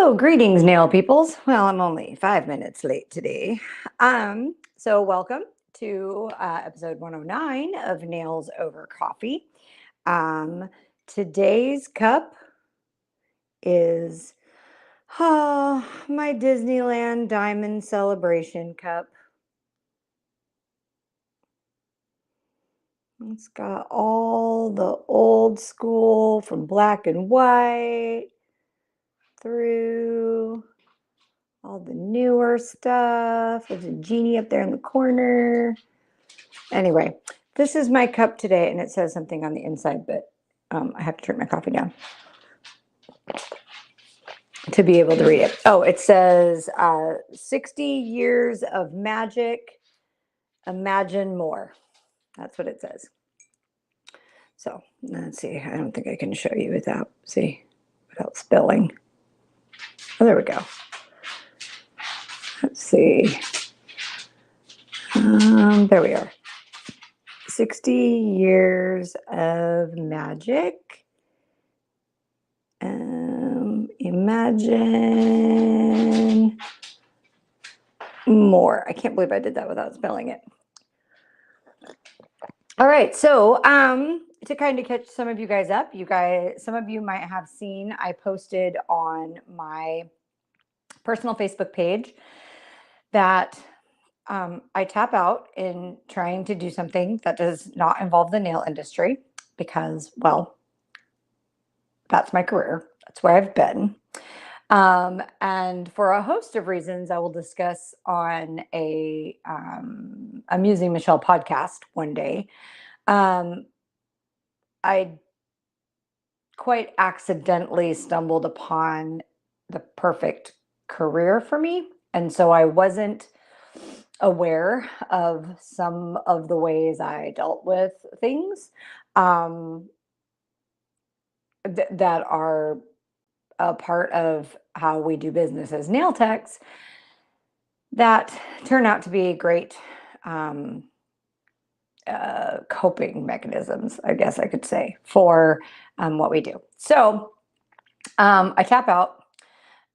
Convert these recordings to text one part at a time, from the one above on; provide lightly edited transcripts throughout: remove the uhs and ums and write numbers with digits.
So greetings, nail peoples. Well, I'm only 5 minutes late today. So welcome to episode 109 of Nails Over Coffee. Today's cup is my Disneyland Diamond Celebration cup. It's got all the old school from black and white through all the newer stuff. There's a genie up there in the corner. Anyway, this is my cup today, and it says something on the inside, but I have to turn my coffee down to be able to read it. Oh, it says 60 years of magic, imagine more. That's what it says. So let's see. I don't think I can show you without spilling. Oh, there we go. Let's see. There we are. 60 years of magic. Imagine more. I can't believe I did that without spelling it. All right, so to kind of catch some of you guys up, some of you might have seen I posted on my personal Facebook page that I tap out in trying to do something that does not involve the nail industry because, well, that's my career. That's where I've been. And for a host of reasons I will discuss on a Amusing Michelle podcast one day, I quite accidentally stumbled upon the perfect career for me. And so I wasn't aware of some of the ways I dealt with things that are a part of how we do business as nail techs that turn out to be great coping mechanisms, I guess I could say, for what we do. So I tap out.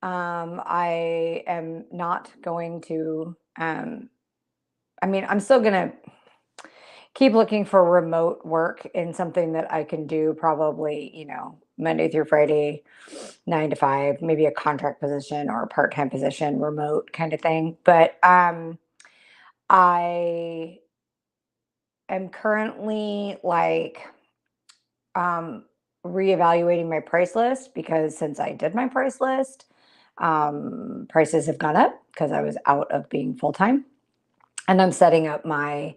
I am not going to, I'm still going to keep looking for remote work in something that I can do probably, Monday through Friday, 9 to 5, maybe a contract position or a part-time position, remote kind of thing. But I am currently reevaluating my price list because since I did my price list, prices have gone up because I was out of being full-time. And I'm setting up my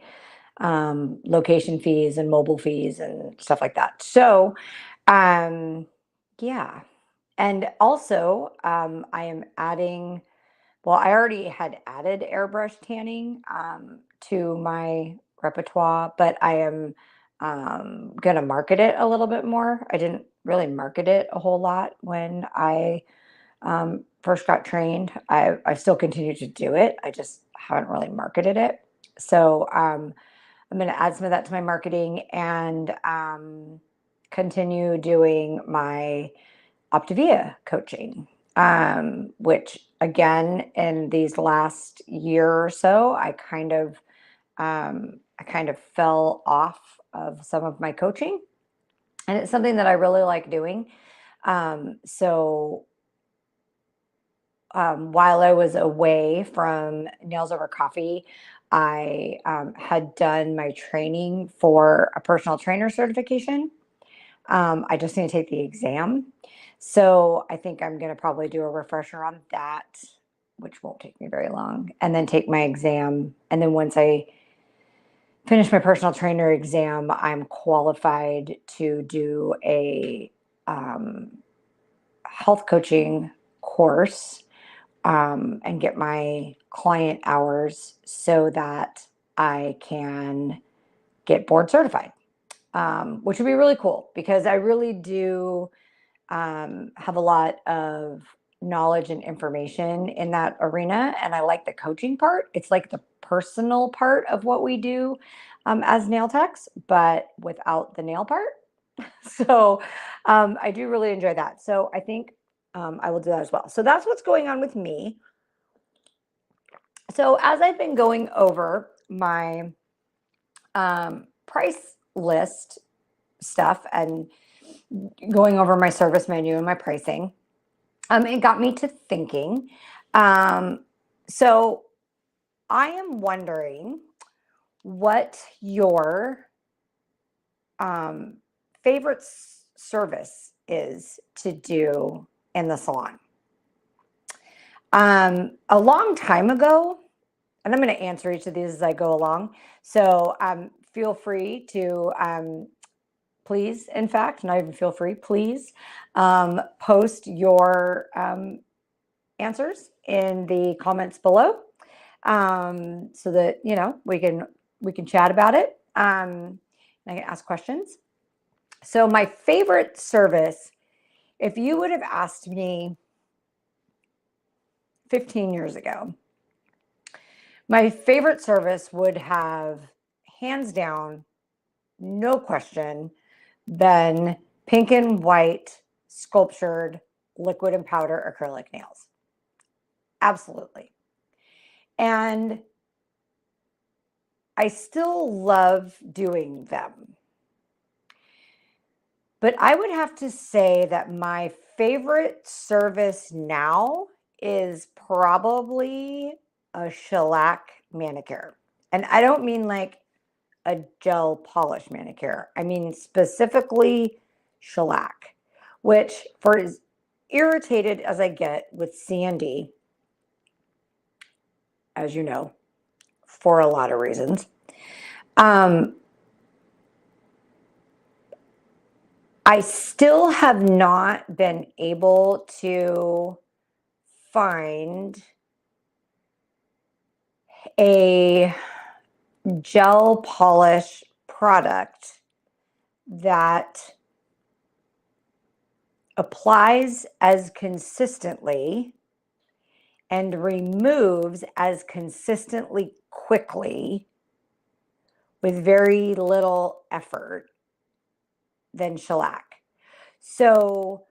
location fees and mobile fees and stuff like that. So, yeah. And also, I am adding, well, I already had added airbrush tanning to my repertoire, but I am going to market it a little bit more. I didn't really market it a whole lot when I first got trained. I still continue to do it. I just haven't really marketed it. So I'm going to add some of that to my marketing and continue doing my Optavia coaching, which again, in these last year or so, I kind of fell off of some of my coaching, and it's something that I really like doing. While I was away from Nails Over Coffee, I had done my training for a personal trainer certification. I just need to take the exam. So I think I'm going to probably do a refresher on that, which won't take me very long, and then take my exam. And then once I finish my personal trainer exam, I'm qualified to do a health coaching course and get my client hours so that I can get board certified, which would be really cool because I really do have a lot of knowledge and information in that arena. And I like the coaching part. It's like the personal part of what we do as nail techs, but without the nail part. So I do really enjoy that. So I think I will do that as well. So that's what's going on with me. So as I've been going over my price list stuff and going over my service menu and my pricing, it got me to thinking. So I am wondering what your favorite service is to do in the salon. A long time ago, and I'm going to answer each of these as I go along. So feel free to, please, in fact, not even feel free, please post your answers in the comments below, so that we can chat about it. I can ask questions. So my favorite service, if you would have asked me 15 years ago, my favorite service would have, hands down, no question, been pink and white sculptured liquid and powder acrylic nails. Absolutely. And I still love doing them. But I would have to say that my favorite service now is probably a shellac manicure. And I don't mean like a gel polish manicure. I mean specifically shellac, which, for as irritated as I get with Sandy, as you know, for a lot of reasons, I still have not been able to find a gel polish product that applies as consistently and removes as consistently quickly with very little effort than shellac. So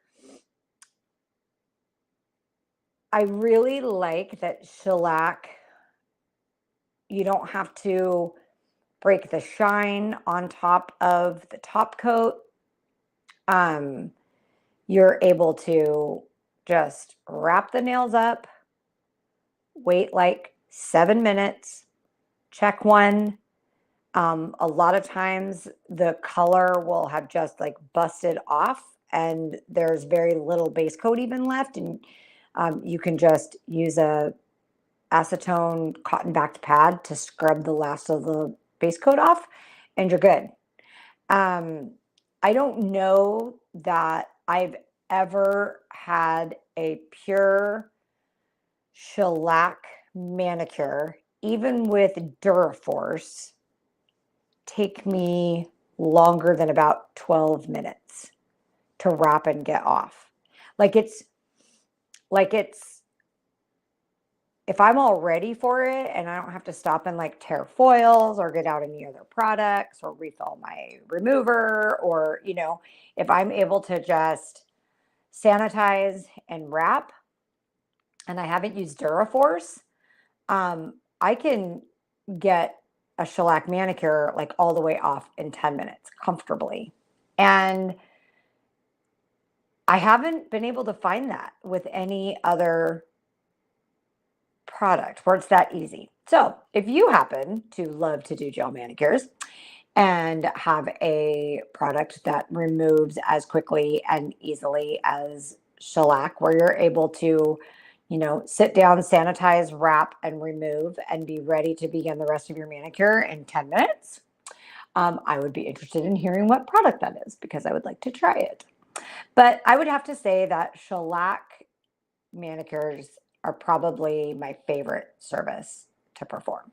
I really like that shellac, you don't have to break the shine on top of the top coat. You're able to just wrap the nails up, wait like 7 minutes, check one. A lot of times the color will have just like busted off and there's very little base coat even left, and you can just use a acetone cotton backed pad to scrub the last of the base coat off and you're good. I don't know that I've ever had a pure shellac manicure, even with Duraforce, take me longer than about 12 minutes to wrap and get off. Like it's if I'm all ready for it and I don't have to stop and like tear foils or get out any other products or refill my remover, or if I'm able to just sanitize and wrap and I haven't used Duraforce, I can get a shellac manicure like all the way off in 10 minutes comfortably. And I haven't been able to find that with any other product where it's that easy. So if you happen to love to do gel manicures and have a product that removes as quickly and easily as shellac, where you're able to sit down, sanitize, wrap, and remove, and be ready to begin the rest of your manicure in 10 minutes, I would be interested in hearing what product that is, because I would like to try it. But I would have to say that shellac manicures are probably my favorite service to perform.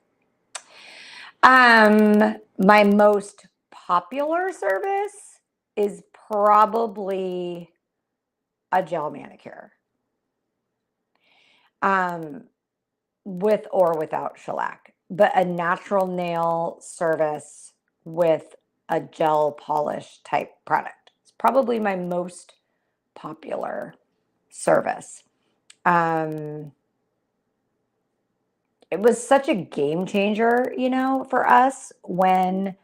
My most popular service is probably a gel manicure. With or without shellac, but a natural nail service with a gel polish type product. It's probably my most popular service. Um, it was such a game changer, for us when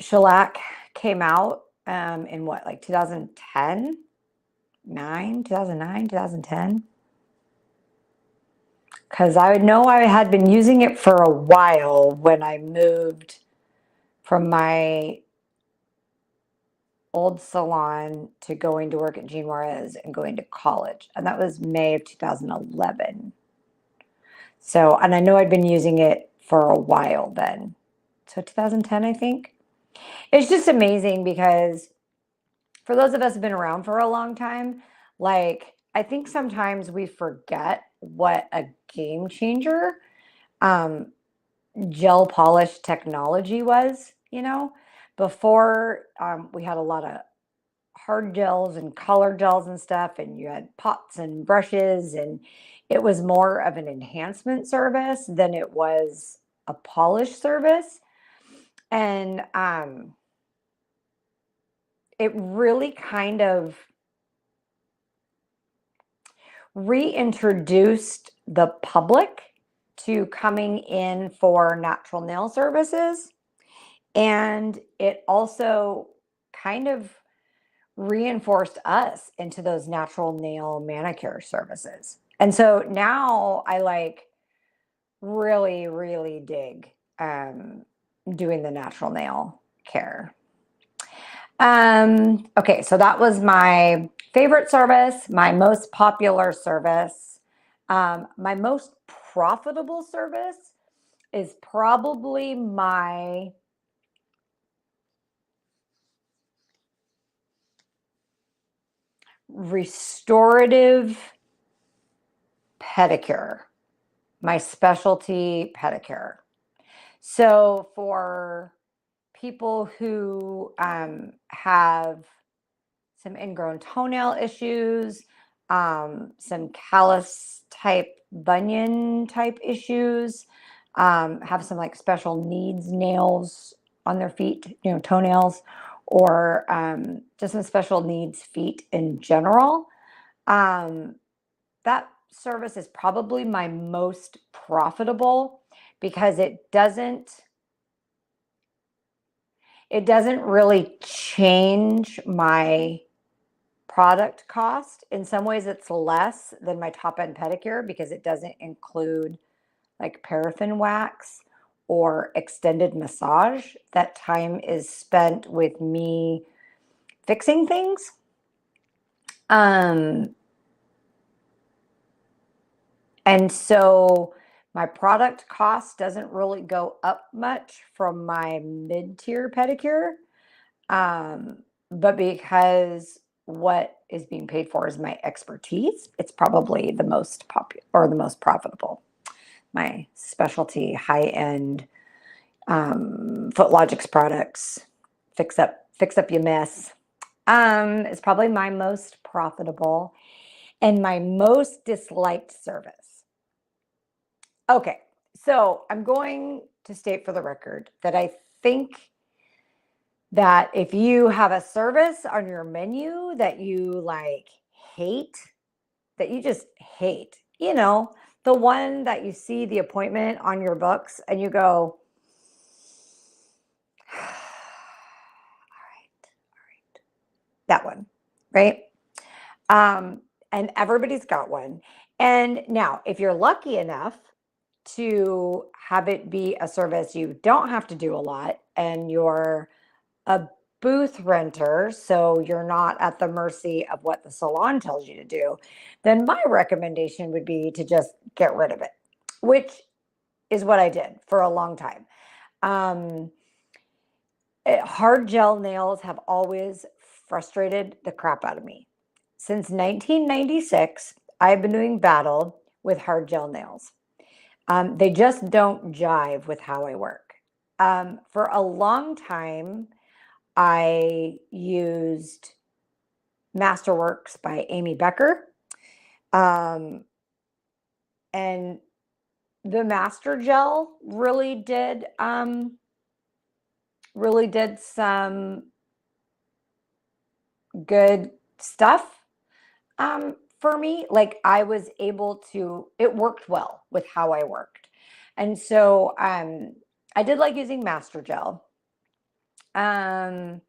shellac came out in what, like 2010, 2009, 2010. Because I would know I had been using it for a while when I moved from my old salon to going to work at Jean Juarez and going to college. And that was May of 2011. So, and I know I'd been using it for a while then. So 2010, I think. It's just amazing because for those of us who've been around for a long time, like I think sometimes we forget what a game changer um, gel polish technology was, before we had a lot of hard gels and color gels and stuff, and you had pots and brushes, and it was more of an enhancement service than it was a polish service. And it really kind of reintroduced the public to coming in for natural nail services. And it also kind of reinforced us into those natural nail manicure services. And so now I really, really dig doing the natural nail care. Okay, so that was my favorite service, my most popular service. My most profitable service is probably my restorative pedicure, my specialty pedicure. So for people who have some ingrown toenail issues, some callus type, bunion type issues, have some like special needs nails on their feet, toenails, or just some special needs feet in general. That service is probably my most profitable because it doesn't really change my product cost. In some ways it's less than my top end pedicure because it doesn't include like paraffin wax or extended massage. That time is spent with me fixing things. And so my product cost doesn't really go up much from my mid-tier pedicure. But because what is being paid for is my expertise, it's probably the most popular or the most profitable. My specialty high-end FootLogix products, fix up your mess, is probably my most profitable and my most disliked service. Okay, so I'm going to state for the record that I think that if you have a service on your menu that you hate, that you just hate, the one that you see the appointment on your books and you go, all right, that one, right? And everybody's got one. And now, if you're lucky enough to have it be a service you don't have to do a lot and you're a booth renter, so you're not at the mercy of what the salon tells you to do, then my recommendation would be to just get rid of it, which is what I did for a long time. Hard gel nails have always frustrated the crap out of me. Since 1996, I've been doing battle with hard gel nails. They just don't jive with how I work. For a long time, I used Masterworks by Amy Becker. And the Master Gel really did some good stuff. For me, like I was able to, it worked well with how I worked. And so I did like using Master Gel. Um,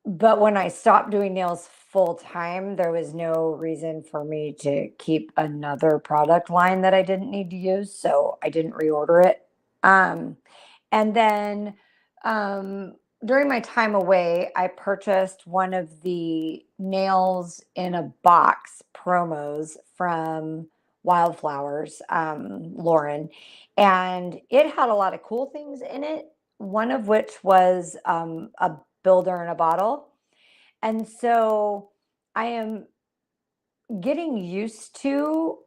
but when I stopped doing nails full time, there was no reason for me to keep another product line that I didn't need to use. So I didn't reorder it. Um, and then um, during my time away, I purchased one of the nails in a box promos from Wildflowers, Lauren, and it had a lot of cool things in it. One of which was a builder in a bottle. And so I am getting used to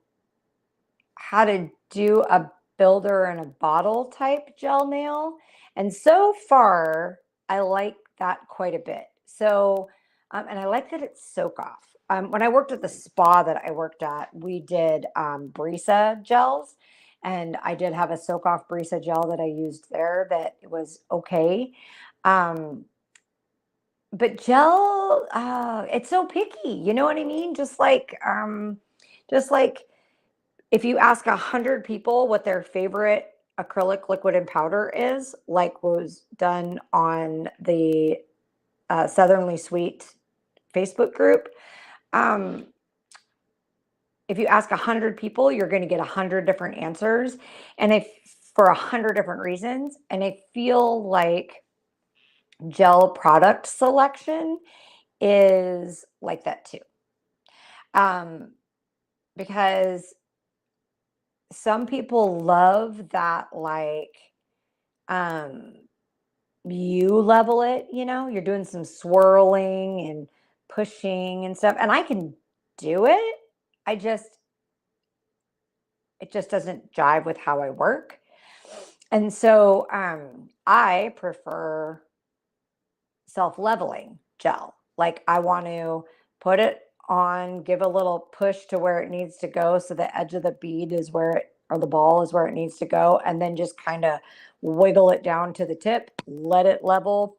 how to do a builder in a bottle type gel nail. And so far, I like that quite a bit. So, and I like that it's soak off. When I worked at the spa that I worked at, we did Brisa gels. And I did have a soak off Brisa gel that I used there that was okay. Um, but gel, it's so picky. You know what I mean? Just like if you ask 100 people what their favorite acrylic liquid and powder is, like was done on the Southernly Sweet Facebook group, um, if you ask 100 people, you're going to get 100 different answers, and if for 100 different reasons. And I feel like gel product selection is like that too. Um, because some people love that, like, um, you level it, you're doing some swirling and pushing and stuff. And I can do it. I just, it just doesn't jive with how I work. And so I prefer self-leveling gel. Like I want to put it on, give a little push to where it needs to go. So the edge of the bead is where it, or the ball is where it needs to go. And then just kind of wiggle it down to the tip, let it level,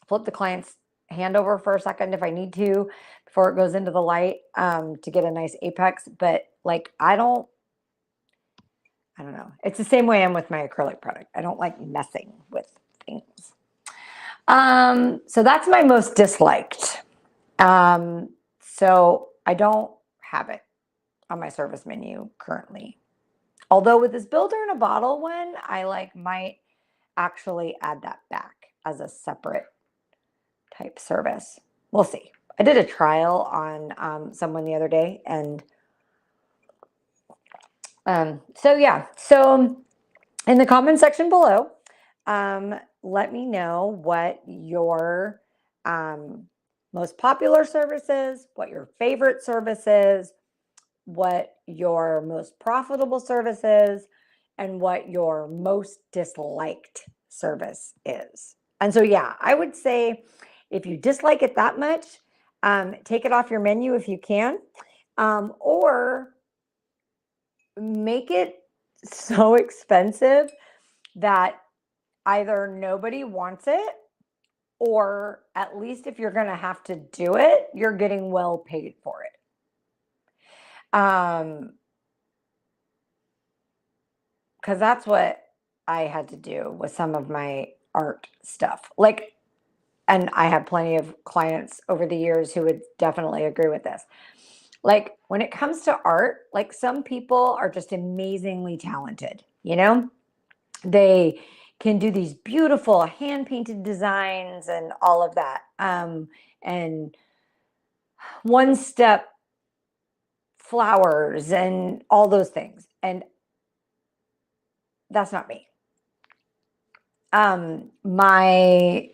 flip the client's hand over for a second if I need to, before it goes into the light to get a nice apex. But like, I don't know. It's the same way I'm with my acrylic product. I don't like messing with things. So that's my most disliked. So I don't have it on my service menu currently. Although with this builder in a bottle one, I like might actually add that back as a separate type service. We'll see. I did a trial on someone the other day, and so yeah. So in the comment section below, let me know what your most popular service is, what your favorite service is, what your most profitable service is, and what your most disliked service is. And so, yeah, I would say if you dislike it that much, take it off your menu if you can, or make it so expensive that either nobody wants it, or at least if you're going to have to do it, you're getting well paid for it. Because that's what I had to do with some of my art stuff. Like, and I have plenty of clients over the years who would definitely agree with this. Like, when it comes to art, like some people are just amazingly talented, They can do these beautiful hand-painted designs and all of that. And one-step flowers and all those things. And that's not me. My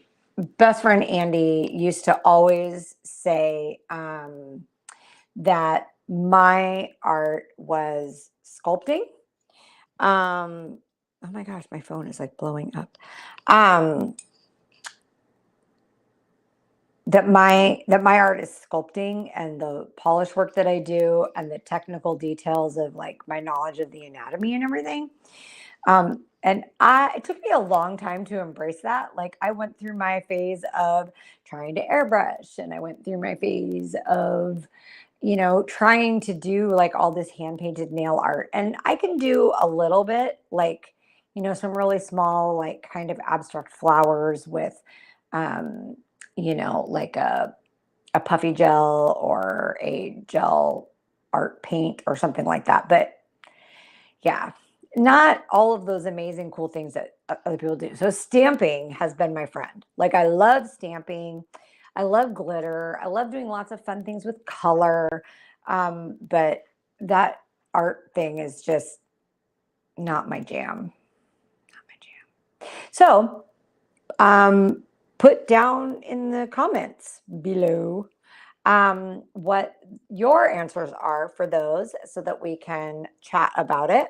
best friend Andy used to always say that my art was sculpting. Oh my gosh, my phone is like blowing up. That my art is sculpting, and the polish work that I do and the technical details of like my knowledge of the anatomy and everything. And it took me a long time to embrace that. Like I went through my phase of trying to airbrush, and I went through my phase of, trying to do like all this hand painted nail art. And I can do a little bit, like, some really small, like kind of abstract flowers with, um, like a puffy gel or a gel art paint or something like that. But yeah, not all of those amazing, cool things that other people do. So stamping has been my friend. Like I love stamping. I love glitter. I love doing lots of fun things with color. But that art thing is just not my jam. Not my jam. So put down in the comments below what your answers are for those so that we can chat about it.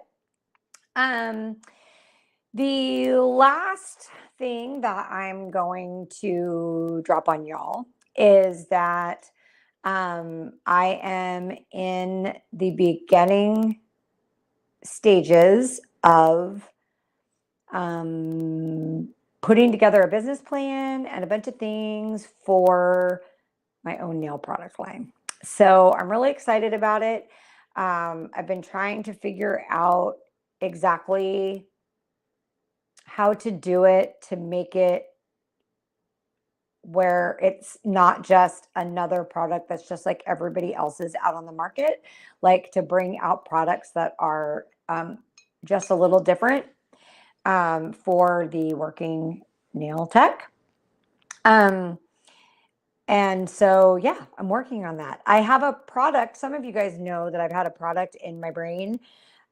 The last thing that I'm going to drop on y'all is that I am in the beginning stages of putting together a business plan and a bunch of things for my own nail product line. So I'm really excited about it. I've been trying to figure out exactly how to do it to make it where it's not just another product that's just like everybody else's out on the market, like to bring out products that are just a little different for the working nail tech. And so, yeah, I'm working on that. I have a product. Some of you guys know that I've had a product in my brain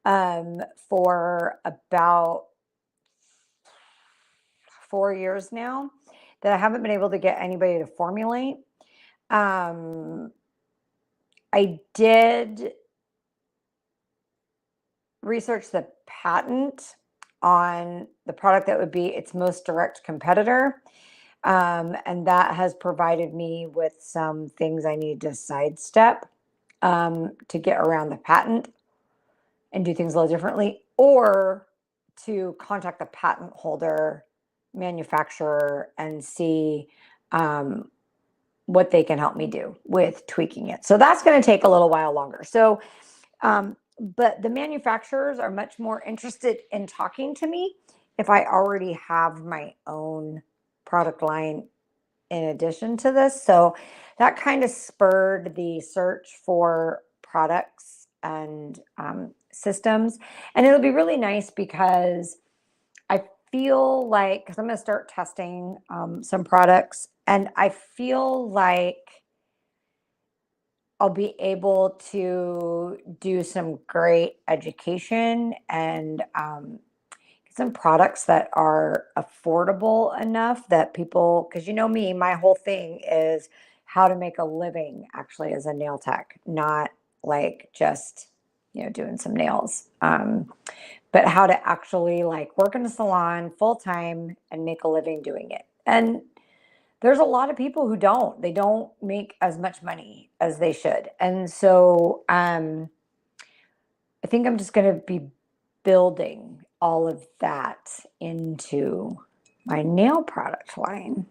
for about 4 years now that I haven't been able to get anybody to formulate. I did research the patent on the product that would be its most direct competitor. And that has provided me with some things I need to sidestep to get around the patent and do things a little differently, or to contact the patent holder manufacturer and see what they can help me do with tweaking it. So that's going to take a little while longer. So, but the manufacturers are much more interested in talking to me if I already have my own product line in addition to this. So that kind of spurred the search for products and systems. And it'll be really nice because I feel like, because I'm going to start testing some products, and I feel like I'll be able to do some great education and some products that are affordable enough that people, because me, my whole thing is how to make a living actually as a nail tech, not like just, doing some nails. But how to actually like work in a salon full time and make a living doing it. And there's a lot of people who they don't make as much money as they should. And so I think I'm just going to be building all of that into my nail product line.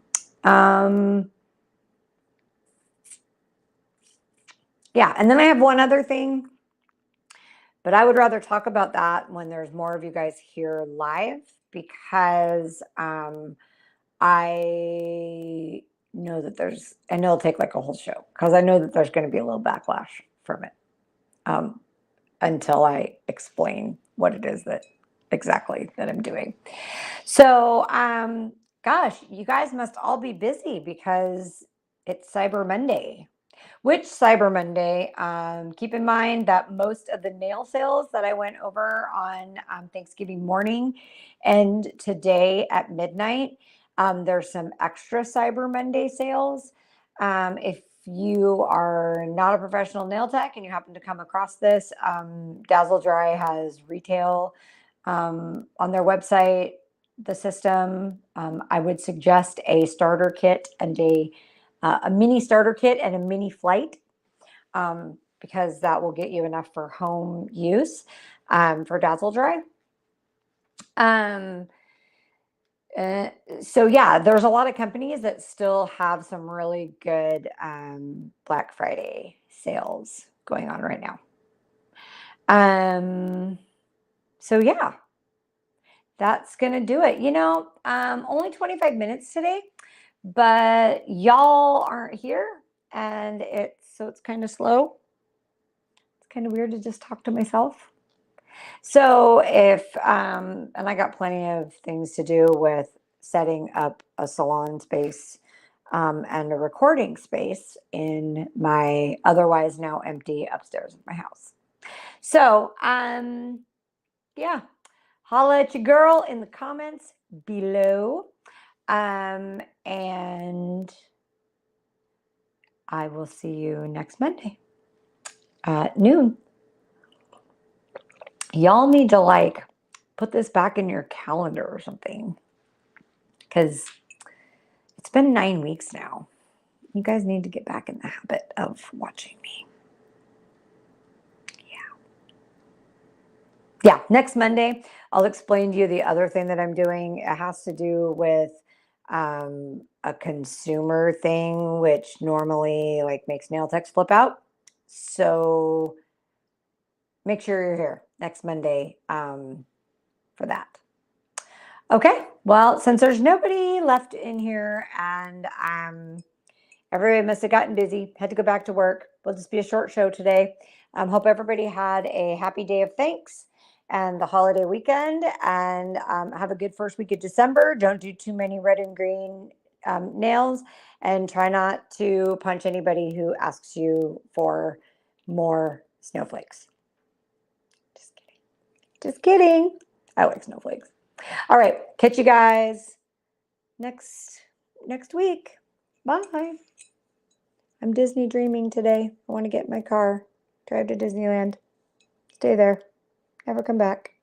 Yeah, and then I have one other thing, but I would rather talk about that when there's more of you guys here live, because I know that I know it'll take like a whole show, because I know that there's going to be a little backlash from it until I explain what it is exactly that I'm doing. So, gosh, you guys must all be busy because it's Cyber Monday. Which Cyber Monday, keep in mind that most of the nail sales that I went over on Thanksgiving morning and today at midnight, there's some extra Cyber Monday sales. If you are not a professional nail tech and you happen to come across this, Dazzle Dry has retail on their website, the system. I would suggest a starter kit and a mini starter kit and a mini flight, because that will get you enough for home use for Dazzle Dry. Um, uh, so yeah, there's a lot of companies that still have some really good Black Friday sales going on right now. Um, so yeah, that's gonna do it. Only 25 minutes today, but y'all aren't here, and it's kind of slow. It's kind of weird to just talk to myself. So and I got plenty of things to do with setting up a salon space and a recording space in my otherwise now empty upstairs of my house. So, yeah, holla at your girl in the comments below. And I will see you next Monday at noon. Y'all need to like put this back in your calendar or something because it's been 9 weeks now. You guys need to get back in the habit of watching me. Yeah, next Monday, I'll explain to you the other thing that I'm doing. It has to do with a consumer thing, which normally like makes nail techs flip out. So make sure you're here next Monday for that. Okay, well, since there's nobody left in here and everybody must have gotten busy, had to go back to work. Will just be a short show today. Hope everybody had a happy day of thanks and the holiday weekend, and have a good first week of December. Don't do too many red and green nails, and try not to punch anybody who asks you for more snowflakes. Just kidding. Just kidding. I like snowflakes. All right, catch you guys next week. Bye. I'm Disney dreaming today. I want to get in my car, drive to Disneyland, stay there, never come back.